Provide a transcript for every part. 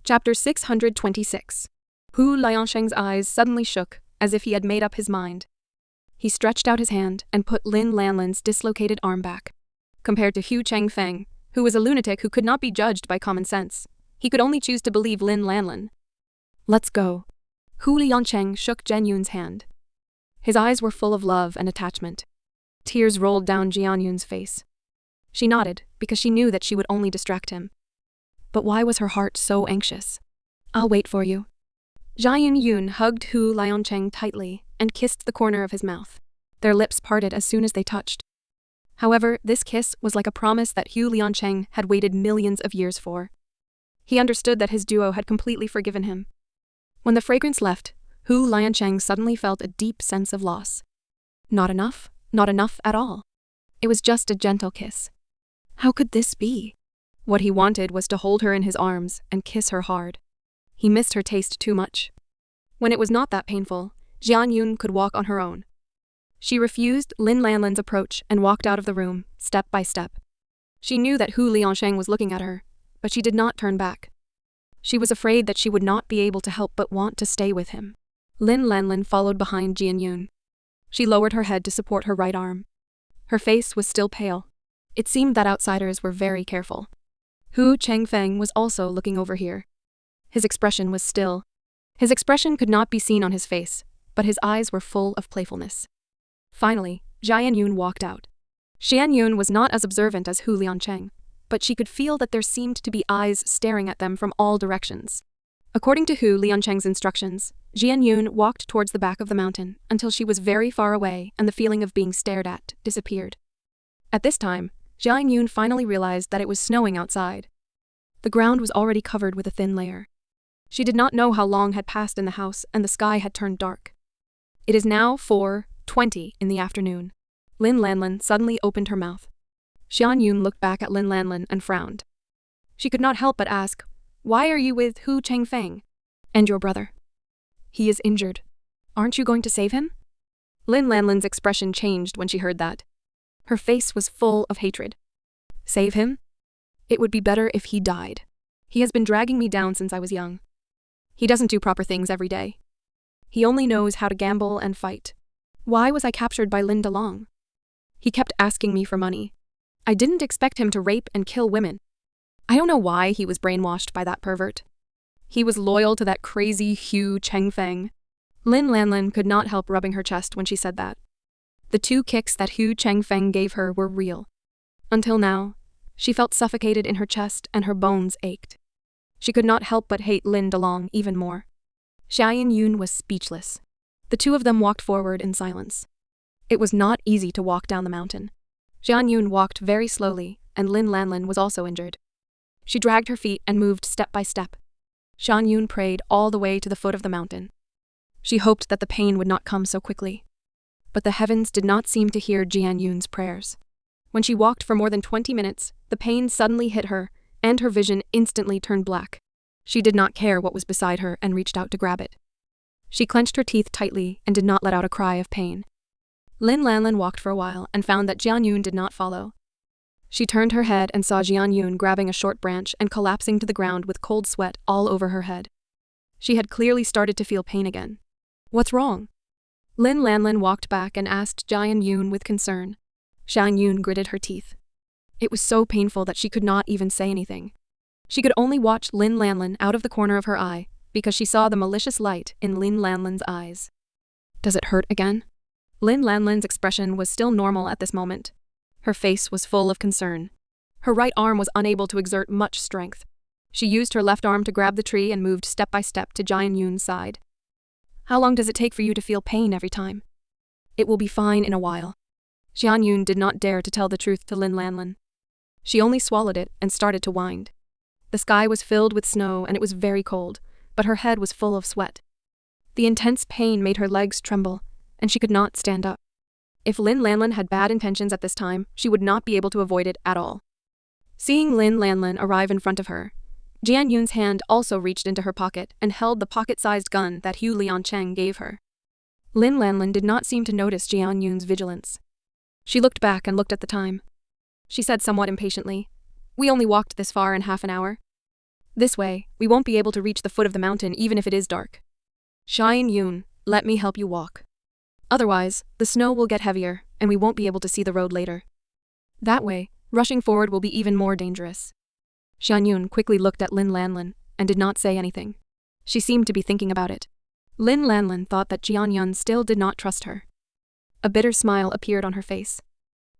Chapter 626. Hu Liansheng's eyes suddenly shook, as if he had made up his mind. He stretched out his hand and put Lin Lanlin's dislocated arm back. Compared to Hu Chengfeng, who was a lunatic who could not be judged by common sense, he could only choose to believe Lin Lanlin. "Let's go." Hu Liansheng shook Jian Yun's hand. His eyes were full of love and attachment. Tears rolled down Jian Yun's face. She nodded, because she knew that she would only distract him. But why was her heart so anxious? "I'll wait for you." Jian Yun hugged Hu Liansheng tightly and kissed the corner of his mouth. Their lips parted as soon as they touched. However, this kiss was like a promise that Hu Liansheng had waited millions of years for. He understood that his duo had completely forgiven him. When the fragrance left, Hu Liansheng suddenly felt a deep sense of loss. Not enough at all. It was just a gentle kiss. How could this be? What he wanted was to hold her in his arms and kiss her hard. He missed her taste too much. When it was not that painful, Jian Yun could walk on her own. She refused Lin Lanlin's approach and walked out of the room, step by step. She knew that Hu Liansheng was looking at her, but she did not turn back. She was afraid that she would not be able to help but want to stay with him. Lin Lanlin followed behind Jian Yun. She lowered her head to support her right arm. Her face was still pale. It seemed that outsiders were very careful. Hu Chengfeng was also looking over here. His expression was still. His expression could not be seen on his face, but his eyes were full of playfulness. Finally, Jian Yun walked out. Jian Yun was not as observant as Hu Liansheng, but she could feel that there seemed to be eyes staring at them from all directions. According to Hu Liansheng's instructions, Jian Yun walked towards the back of the mountain until she was very far away and the feeling of being stared at disappeared. At this time, Jian Yun finally realized that it was snowing outside. The ground was already covered with a thin layer. She did not know how long had passed in the house and the sky had turned dark. It is now 4:20 in the afternoon. Lin Lanlin suddenly opened her mouth. Jian Yun looked back at Lin Lanlin and frowned. She could not help but ask, "Why are you with Hu Chengfeng? And your brother? He is injured. Aren't you going to save him?" Lin Lanlin's expression changed when she heard that. Her face was full of hatred. "Save him? It would be better if he died. He has been dragging me down since I was young. He doesn't do proper things every day. He only knows how to gamble and fight. Why was I captured by Lin Delong? He kept asking me for money. I didn't expect him to rape and kill women. I don't know why he was brainwashed by that pervert. He was loyal to that crazy Hu Chengfeng." Lin Lanlin could not help rubbing her chest when she said that. The 2 kicks that Hu Chengfeng gave her were real. Until now, she felt suffocated in her chest and her bones ached. She could not help but hate Lin Delong even more. Jian Yun was speechless. The 2 of them walked forward in silence. It was not easy to walk down the mountain. Jian Yun walked very slowly, and Lin Lanlin was also injured. She dragged her feet and moved step by step. Jian Yun prayed all the way to the foot of the mountain. She hoped that the pain would not come so quickly. But the heavens did not seem to hear Jian Yun's prayers. When she walked for more than 20 minutes, the pain suddenly hit her, and her vision instantly turned black. She did not care what was beside her and reached out to grab it. She clenched her teeth tightly and did not let out a cry of pain. Lin Lanlin walked for a while and found that Jian Yun did not follow. She turned her head and saw Jian Yun grabbing a short branch and collapsing to the ground with cold sweat all over her head. She had clearly started to feel pain again. "What's wrong?" Lin Lanlin walked back and asked Jian Yun with concern. Jian Yun gritted her teeth. It was so painful that she could not even say anything. She could only watch Lin Lanlin out of the corner of her eye, because she saw the malicious light in Lin Lanlin's eyes. "Does it hurt again?" Lin Lanlin's expression was still normal at this moment. Her face was full of concern. Her right arm was unable to exert much strength. She used her left arm to grab the tree and moved step by step to Jian Yun's side. "How long does it take for you to feel pain every time?" "It will be fine in a while." Jian Yun did not dare to tell the truth to Lin Lanlin. She only swallowed it and started to wind. The sky was filled with snow and it was very cold, but her head was full of sweat. The intense pain made her legs tremble, and she could not stand up. If Lin Lanlin had bad intentions at this time, she would not be able to avoid it at all. Seeing Lin Lanlin arrive in front of her, Jian Yun's hand also reached into her pocket and held the pocket-sized gun that Hu Liansheng gave her. Lin Lanlin did not seem to notice Jian Yun's vigilance. She looked back and looked at the time. She said somewhat impatiently, "We only walked this far in half an hour." This way, we won't be able to reach the foot of the mountain even if it is dark. Xianyun, let me help you walk. Otherwise, the snow will get heavier, and we won't be able to see the road later. That way, rushing forward will be even more dangerous. Xianyun quickly looked at Lin Lanlin and did not say anything. She seemed to be thinking about it. Lin Lanlin thought that Jianyun still did not trust her. A bitter smile appeared on her face.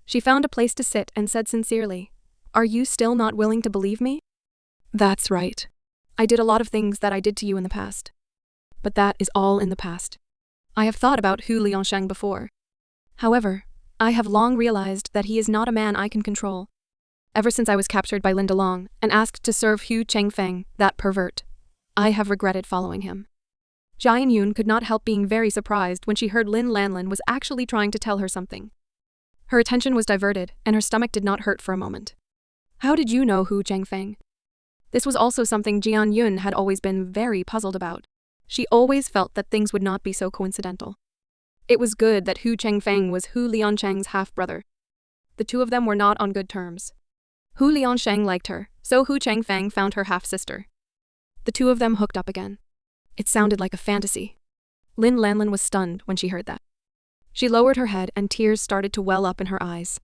She found a place to sit and said sincerely, "Are you still not willing to believe me?" "That's right. I did a lot of things that I did to you in the past. But that is all in the past. I have thought about Hu Liansheng before. However, I have long realized that he is not a man I can control. Ever since I was captured by Lin Delong and asked to serve Hu Chengfeng, that pervert, I have regretted following him." Jian Yun could not help being very surprised when she heard Lin Lanlin was actually trying to tell her something. Her attention was diverted, and her stomach did not hurt for a moment. How did you know Hu Chengfeng? This was also something Jian Yun had always been very puzzled about. She always felt that things would not be so coincidental. It was good that Hu Chengfeng was Hu Liansheng's half-brother. The two of them were not on good terms. Hu Liansheng liked her, so Hu Chengfeng found her half-sister. The two of them hooked up again. It sounded like a fantasy. Lin Lanlin was stunned when she heard that. She lowered her head and tears started to well up in her eyes.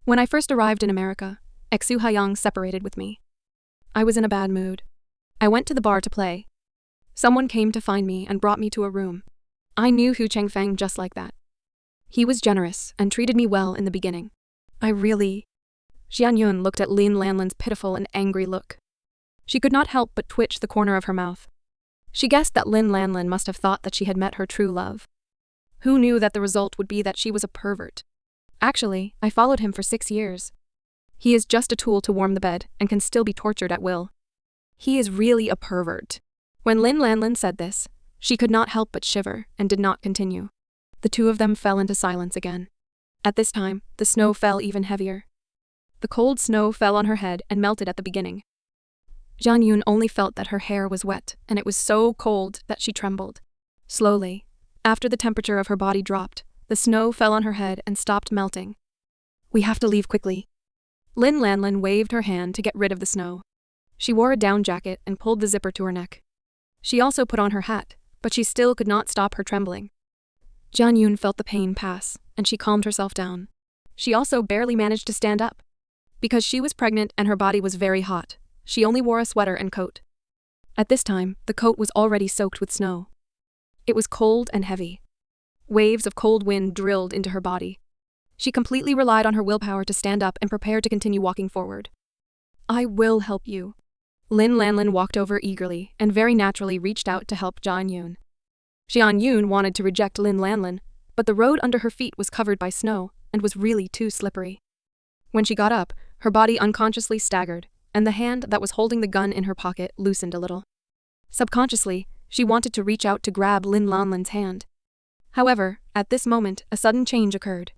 When I first arrived in America, Xu Haiyang separated with me. I was in a bad mood. I went to the bar to play. Someone came to find me and brought me to a room. I knew Hu Chengfeng just like that. He was generous and treated me well in the beginning. Xian Yun looked at Lin Lanlin's pitiful and angry look. She could not help but twitch the corner of her mouth. She guessed that Lin Lanlin must have thought that she had met her true love. Who knew that the result would be that she was a pervert? Actually, I followed him for 6 years. He is just a tool to warm the bed and can still be tortured at will. He is really a pervert. When Lin Lanlin said this, she could not help but shiver and did not continue. The two of them fell into silence again. At this time, the snow fell even heavier. The cold snow fell on her head and melted at the beginning. Jian Yun only felt that her hair was wet, and it was so cold that she trembled. Slowly, after the temperature of her body dropped, the snow fell on her head and stopped melting. "We have to leave quickly." Lin Lanlin waved her hand to get rid of the snow. She wore a down jacket and pulled the zipper to her neck. She also put on her hat, but she still could not stop her trembling. Jian Yun felt the pain pass, and she calmed herself down. She also barely managed to stand up. Because she was pregnant and her body was very hot, she only wore a sweater and coat. At this time, the coat was already soaked with snow. It was cold and heavy. Waves of cold wind drilled into her body. She completely relied on her willpower to stand up and prepare to continue walking forward. "I will help you." Lin Lanlin walked over eagerly and very naturally reached out to help Jian Yun. Jian Yun wanted to reject Lin Lanlin, but the road under her feet was covered by snow and was really too slippery. When she got up, her body unconsciously staggered, and the hand that was holding the gun in her pocket loosened a little. Subconsciously, she wanted to reach out to grab Lin Lanlin's hand. However, at this moment, a sudden change occurred.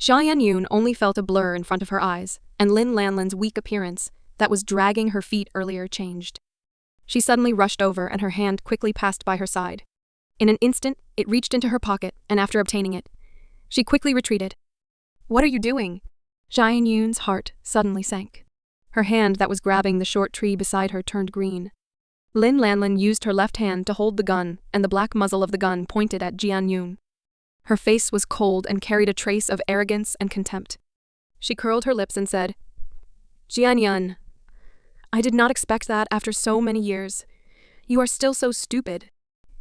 Xian Yun only felt a blur in front of her eyes, and Lin Lanlin's weak appearance, that was dragging her feet earlier, changed. She suddenly rushed over and her hand quickly passed by her side. In an instant, it reached into her pocket, and after obtaining it, she quickly retreated. "What are you doing?" Xian Yun's heart suddenly sank. Her hand that was grabbing the short tree beside her turned green. Lin Lanlin used her left hand to hold the gun, and the black muzzle of the gun pointed at Jian Yun. Her face was cold and carried a trace of arrogance and contempt. She curled her lips and said, "Jian Yun, I did not expect that after so many years. You are still so stupid.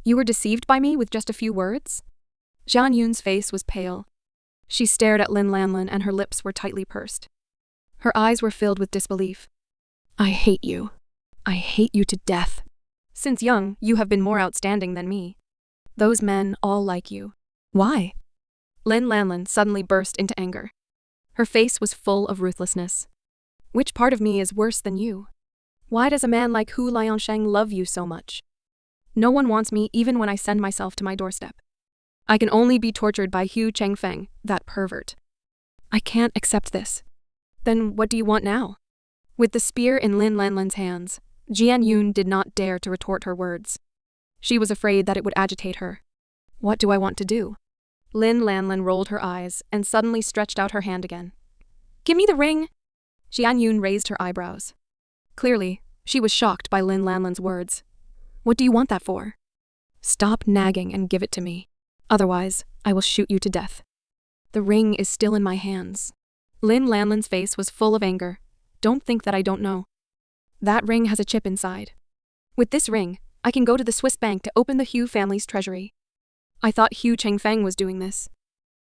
You were deceived by me with just a few words?" Jian Yun's face was pale. She stared at Lin Lanlin and her lips were tightly pursed. Her eyes were filled with disbelief. "I hate you. I hate you to death. Since young, you have been more outstanding than me. Those men all like you. Why?" Lin Lanlin suddenly burst into anger. Her face was full of ruthlessness. "Which part of me is worse than you? Why does a man like Hu Liansheng love you so much? No one wants me even when I send myself to my doorstep. I can only be tortured by Hu Chengfeng, that pervert. I can't accept this. Then what do you want now?" With the spear in Lin Lanlin's hands, Jian Yun did not dare to retort her words. She was afraid that it would agitate her. "What do I want to do?" Lin Lanlin rolled her eyes and suddenly stretched out her hand again. "Give me the ring!" Jian Yun raised her eyebrows. Clearly, She was shocked by Lin Lanlin's words. What do you want that for? Stop nagging and give it to me. Otherwise, I will shoot you to death. The ring is still in my hands. Lin Lanlin's face was full of anger. Don't think that I don't know. That ring has a chip inside. With this ring, I can go to the Swiss bank to open the Hu family's treasury. I thought Hu Chengfeng was doing this.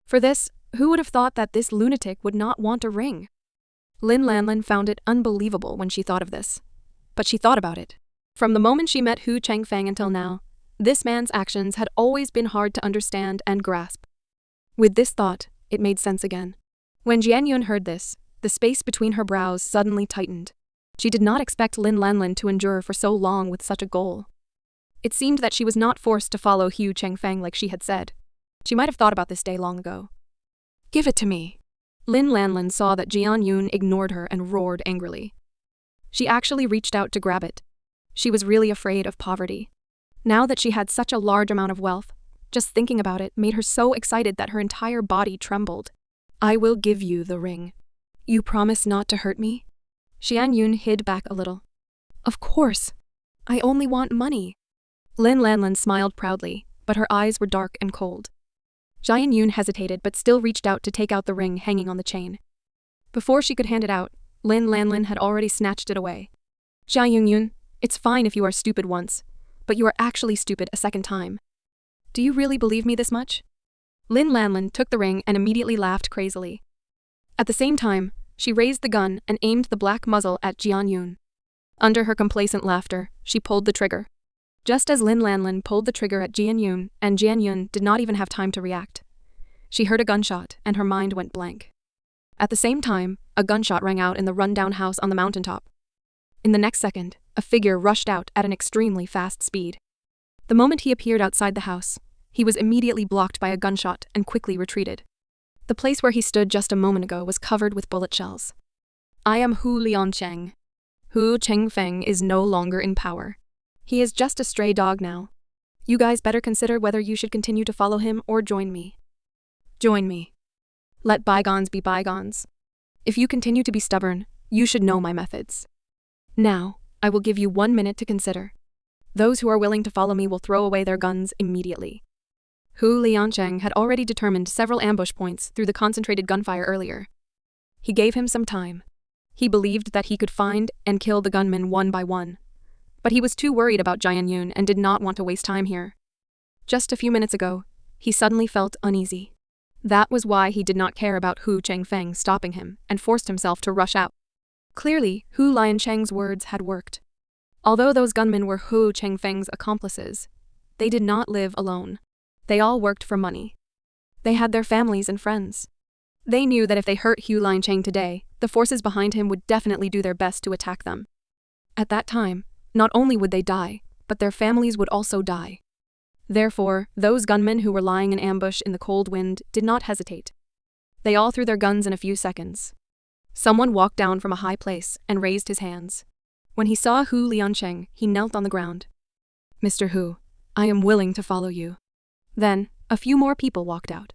For this, who would have thought that this lunatic would not want a ring? Lin Lanlin found it unbelievable when she thought of this. But she thought about it. From the moment she met Hu Chengfeng until now, this man's actions had always been hard to understand and grasp. With this thought, it made sense again. When Jian Yun heard this, the space between her brows suddenly tightened. She did not expect Lin Lanlin to endure for so long with such a goal. It seemed that she was not forced to follow Hu Chengfeng like she had said. She might have thought about this day long ago. Give it to me. Lin Lanlin saw that Jian Yun ignored her and roared angrily. She actually reached out to grab it. She was really afraid of poverty. Now that she had such a large amount of wealth, just thinking about it made her so excited that her entire body trembled. I will give you the ring. You promise not to hurt me? Jian Yun hid back a little. Of course. I only want money. Lin Lanlin smiled proudly, but her eyes were dark and cold. Jian Yun hesitated but still reached out to take out the ring hanging on the chain. Before she could hand it out, Lin Lanlin had already snatched it away. Jian Yun, it's fine if you are stupid once, but you are actually stupid a second time. Do you really believe me this much? Lin Lanlin took the ring and immediately laughed crazily. At the same time, she raised the gun and aimed the black muzzle at Jian Yun. Under her complacent laughter, she pulled the trigger. Just as Lin Lanlin pulled the trigger at Jian Yun, and Jian Yun did not even have time to react. She heard a gunshot, and her mind went blank. At the same time, a gunshot rang out in the rundown house on the mountaintop. In the next second, a figure rushed out at an extremely fast speed. The moment he appeared outside the house, he was immediately blocked by a gunshot and quickly retreated. The place where he stood just a moment ago was covered with bullet shells. I am Hu Liancheng. Hu Chengfeng is no longer in power. He is just a stray dog now. You guys better consider whether you should continue to follow him or join me. Join me. Let bygones be bygones. If you continue to be stubborn, you should know my methods. Now, I will give you 1 minute to consider. Those who are willing to follow me will throw away their guns immediately. Hu Liancheng had already determined several ambush points through the concentrated gunfire earlier. He gave him some time. He believed that he could find and kill the gunmen one by one. But he was too worried about Jian Yun and did not want to waste time here. Just a few minutes ago, he suddenly felt uneasy. That was why he did not care about Hu Chengfeng stopping him and forced himself to rush out. Clearly, Hu Liancheng's words had worked. Although those gunmen were Hu Chengfeng's accomplices, they did not live alone. They all worked for money. They had their families and friends. They knew that if they hurt Hu Liancheng today, the forces behind him would definitely do their best to attack them. At that time, not only would they die, but their families would also die. Therefore, those gunmen who were lying in ambush in the cold wind did not hesitate. They all threw their guns in a few seconds. Someone walked down from a high place and raised his hands. When he saw Hu Liancheng, he knelt on the ground. Mr. Hu, I am willing to follow you. Then, a few more people walked out.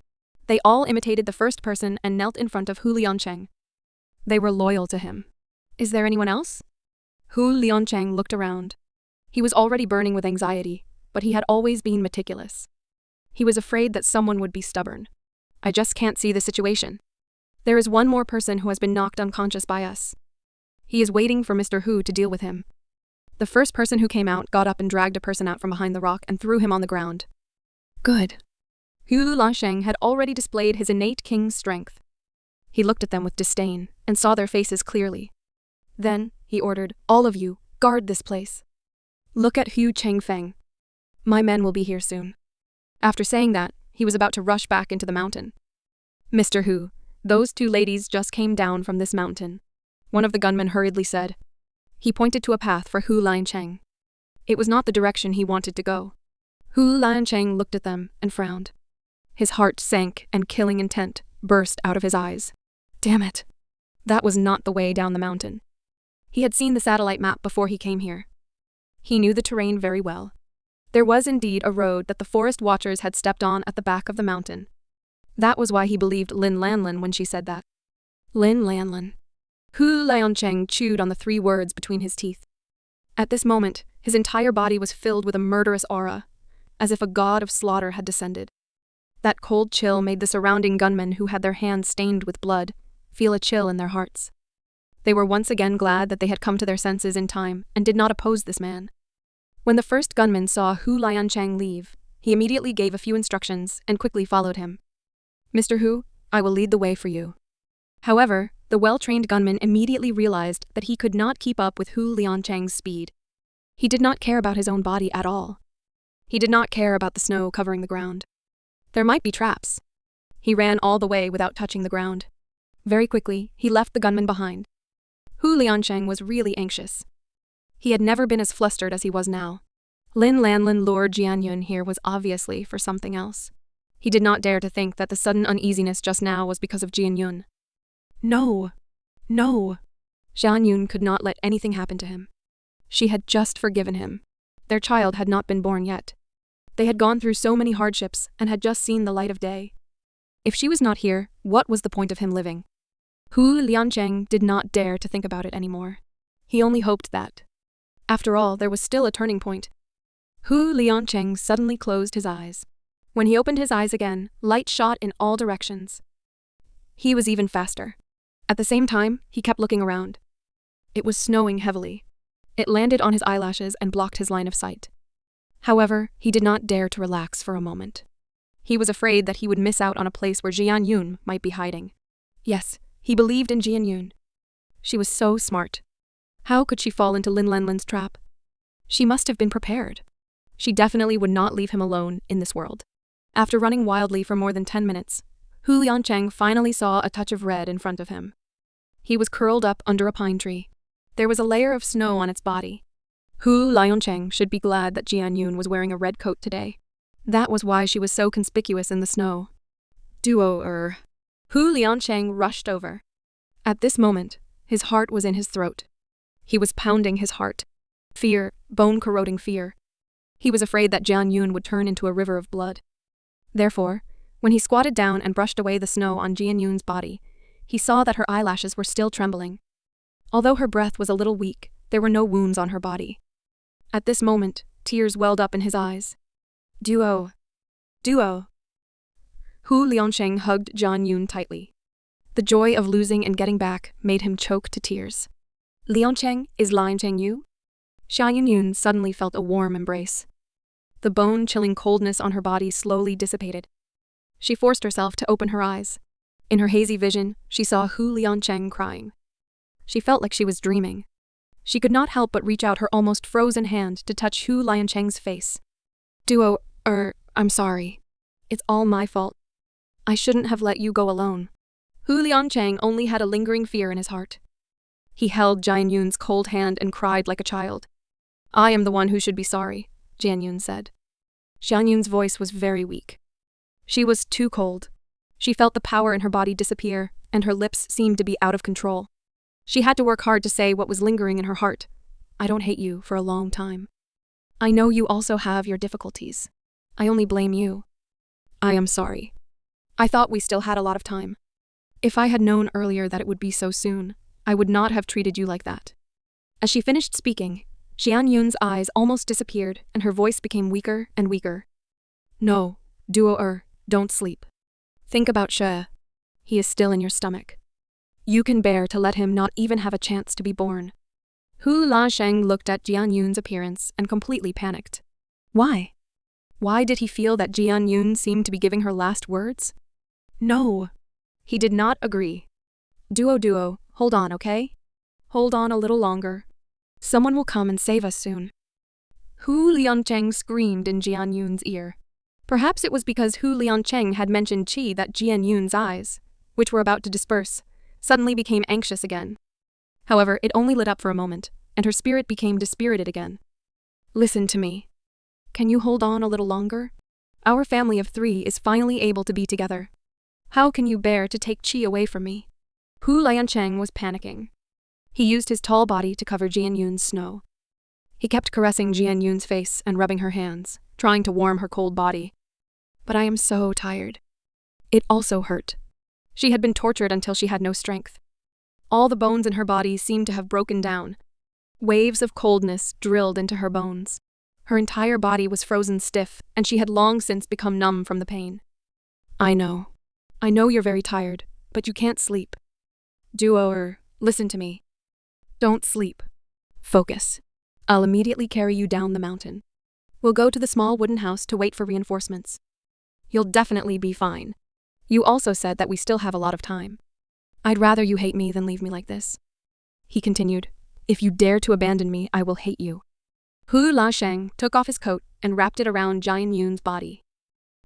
They all imitated the first person and knelt in front of Hu Liancheng. They were loyal to him. Is there anyone else? Hu Liancheng looked around. He was already burning with anxiety, but he had always been meticulous. He was afraid that someone would be stubborn. I just can't see the situation. There is one more person who has been knocked unconscious by us. He is waiting for Mr. Hu to deal with him. The first person who came out got up and dragged a person out from behind the rock and threw him on the ground. Good. Hu Liancheng had already displayed his innate king's strength. He looked at them with disdain and saw their faces clearly. Then, he ordered, all of you, guard this place. Look at Hu Chengfeng. My men will be here soon. After saying that, he was about to rush back into the mountain. Mr. Hu, those two ladies just came down from this mountain. One of the gunmen hurriedly said. He pointed to a path for Hu Liancheng. It was not the direction he wanted to go. Hu Liancheng looked at them and frowned. His heart sank and killing intent burst out of his eyes. Damn it. That was not the way down the mountain. He had seen the satellite map before he came here. He knew the terrain very well. There was indeed a road that the forest watchers had stepped on at the back of the mountain. That was why he believed Lin Lanlin when she said that. Lin Lanlin. Hu Liancheng chewed on the 3 words between his teeth. At this moment, his entire body was filled with a murderous aura, as if a god of slaughter had descended. That cold chill made the surrounding gunmen who had their hands stained with blood feel a chill in their hearts. They were once again glad that they had come to their senses in time and did not oppose this man. When the first gunman saw Hu Liancheng leave, he immediately gave a few instructions and quickly followed him. "Mr. Hu, I will lead the way for you." However, the well-trained gunman immediately realized that he could not keep up with Hu Liancheng's speed. He did not care about his own body at all. He did not care about the snow covering the ground. There might be traps. He ran all the way without touching the ground. Very quickly, he left the gunman behind. Hu Liancheng was really anxious. He had never been as flustered as he was now. Lin Lanlin lured Jian Yun here was obviously for something else. He did not dare to think that the sudden uneasiness just now was because of Jian Yun. No. Jian Yun could not let anything happen to him. She had just forgiven him. Their child had not been born yet. They had gone through so many hardships and had just seen the light of day. If she was not here, what was the point of him living? Hu Liancheng did not dare to think about it anymore. He only hoped that. After all, there was still a turning point. Hu Liancheng suddenly closed his eyes. When he opened his eyes again, light shot in all directions. He was even faster. At the same time, he kept looking around. It was snowing heavily. It landed on his eyelashes and blocked his line of sight. However, he did not dare to relax for a moment. He was afraid that he would miss out on a place where Jian Yun might be hiding. Yes, he believed in Jian Yun. She was so smart. How could she fall into Lin Lanlin's trap? She must have been prepared. She definitely would not leave him alone in this world. After running wildly for more than 10 minutes, Hu Liancheng finally saw a touch of red in front of him. He was curled up under a pine tree. There was a layer of snow on its body. Hu Liancheng should be glad that Jian Yun was wearing a red coat today. That was why she was so conspicuous in the snow. Hu Liancheng rushed over. At this moment, his heart was in his throat. He was pounding his heart. Fear, bone-corroding fear. He was afraid that Jian Yun would turn into a river of blood. Therefore, when he squatted down and brushed away the snow on Jian Yun's body, he saw that her eyelashes were still trembling. Although her breath was a little weak, there were no wounds on her body. At this moment, tears welled up in his eyes. Duo. Hu Liancheng hugged Jian Yun tightly. The joy of losing and getting back made him choke to tears. Liancheng, is Liancheng you? Jian Yun suddenly felt a warm embrace. The bone-chilling coldness on her body slowly dissipated. She forced herself to open her eyes. In her hazy vision, she saw Hu Liancheng crying. She felt like she was dreaming. She could not help but reach out her almost frozen hand to touch Hu Liancheng's face. I'm sorry. It's all my fault. I shouldn't have let you go alone. Hu Liancheng only had a lingering fear in his heart. He held Jian Yun's cold hand and cried like a child. I am the one who should be sorry, Jian Yun said. Jian Yun's voice was very weak. She was too cold. She felt the power in her body disappear, and her lips seemed to be out of control. She had to work hard to say what was lingering in her heart. I don't hate you for a long time. I know you also have your difficulties. I only blame you. I am sorry. I thought we still had a lot of time. If I had known earlier that it would be so soon, I would not have treated you like that. As she finished speaking, Jian Yun's eyes almost disappeared and her voice became weaker and weaker. No, don't sleep. Think about She. He is still in your stomach. You can bear to let him not even have a chance to be born. Hu Liancheng looked at Jian Yun's appearance and completely panicked. Why? Why did he feel that Jian Yun seemed to be giving her last words? No. He did not agree. Duo, hold on, okay? Hold on a little longer. Someone will come and save us soon. Hu Liancheng screamed in Jian Yun's ear. Perhaps it was because Hu Liancheng had mentioned Qi that Jian Yun's eyes, which were about to disperse, suddenly became anxious again. However, it only lit up for a moment, and her spirit became dispirited again. Listen to me. Can you hold on a little longer? Our family of 3 is finally able to be together. How can you bear to take Qi away from me? Hu Liancheng was panicking. He used his tall body to cover Jian Yun's snow. He kept caressing Jian Yun's face and rubbing her hands, trying to warm her cold body. But I am so tired. It also hurt. She had been tortured until she had no strength. All the bones in her body seemed to have broken down. Waves of coldness drilled into her bones. Her entire body was frozen stiff, and she had long since become numb from the pain. I know you're very tired, but you can't sleep. Listen to me. Don't sleep. Focus. I'll immediately carry you down the mountain. We'll go to the small wooden house to wait for reinforcements. You'll definitely be fine. You also said that we still have a lot of time. I'd rather you hate me than leave me like this. He continued, if you dare to abandon me, I will hate you. Hu Lasheng took off his coat and wrapped it around Jian Yun's body.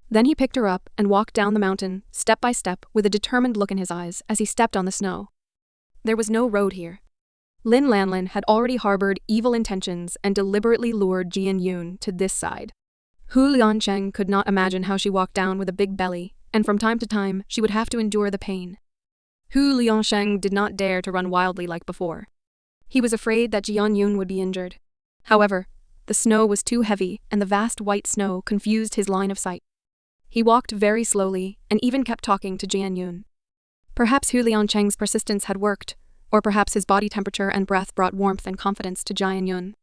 Then he picked her up and walked down the mountain, step by step, with a determined look in his eyes as he stepped on the snow. There was no road here. Lin Lanlin had already harbored evil intentions and deliberately lured Jian Yun to this side. Hu Liancheng could not imagine how she walked down with a big belly, and from time to time she would have to endure the pain. Hu Liancheng did not dare to run wildly like before. He was afraid that Jian Yun would be injured. However, the snow was too heavy and the vast white snow confused his line of sight. He walked very slowly and even kept talking to Jian Yun. Perhaps Hu Liancheng's persistence had worked, or perhaps his body temperature and breath brought warmth and confidence to Jian Yun.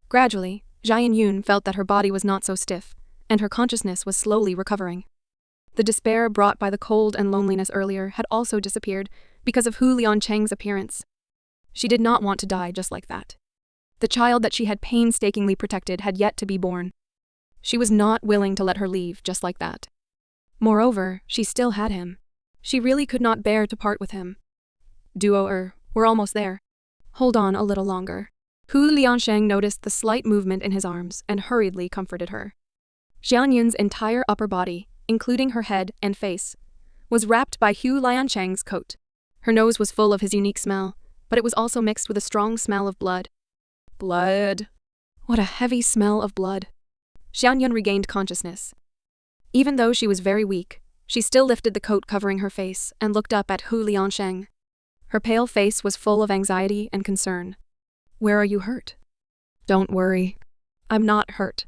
Gradually, Jian Yun felt that her body was not so stiff, and her consciousness was slowly recovering. The despair brought by the cold and loneliness earlier had also disappeared because of Hu Liancheng's appearance. She did not want to die just like that. The child that she had painstakingly protected had yet to be born. She was not willing to let her leave just like that. Moreover, she still had him. She really could not bear to part with him. We're almost there. Hold on a little longer. Hu Liancheng noticed the slight movement in his arms and hurriedly comforted her. Jian Yun's entire upper body, including her head and face, was wrapped by Hu Liancheng's coat. Her nose was full of his unique smell, but it was also mixed with a strong smell of blood. Blood. What a heavy smell of blood. Jian Yun regained consciousness. Even though she was very weak, she still lifted the coat covering her face and looked up at Hu Liancheng. Her pale face was full of anxiety and concern. Where are you hurt? Don't worry. I'm not hurt.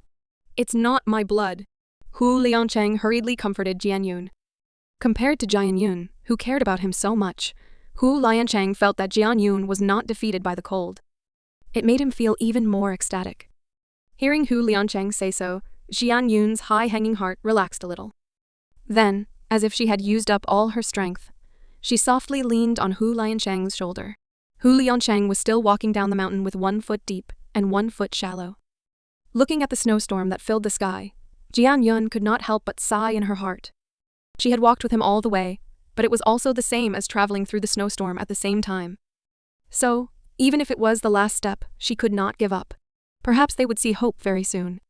It's not my blood. Hu Liancheng hurriedly comforted Jian Yun. Compared to Jian Yun, who cared about him so much, Hu Liancheng felt that Jian Yun was not defeated by the cold. It made him feel even more ecstatic. Hearing Hu Liancheng say so, Jian Yun's high-hanging heart relaxed a little. Then, as if she had used up all her strength, she softly leaned on Hu Liancheng's shoulder. Hu Liancheng was still walking down the mountain with 1 foot deep and 1 foot shallow. Looking at the snowstorm that filled the sky, Jian Yun could not help but sigh in her heart. She had walked with him all the way, but it was also the same as traveling through the snowstorm at the same time. So, even if it was the last step, she could not give up. Perhaps they would see hope very soon.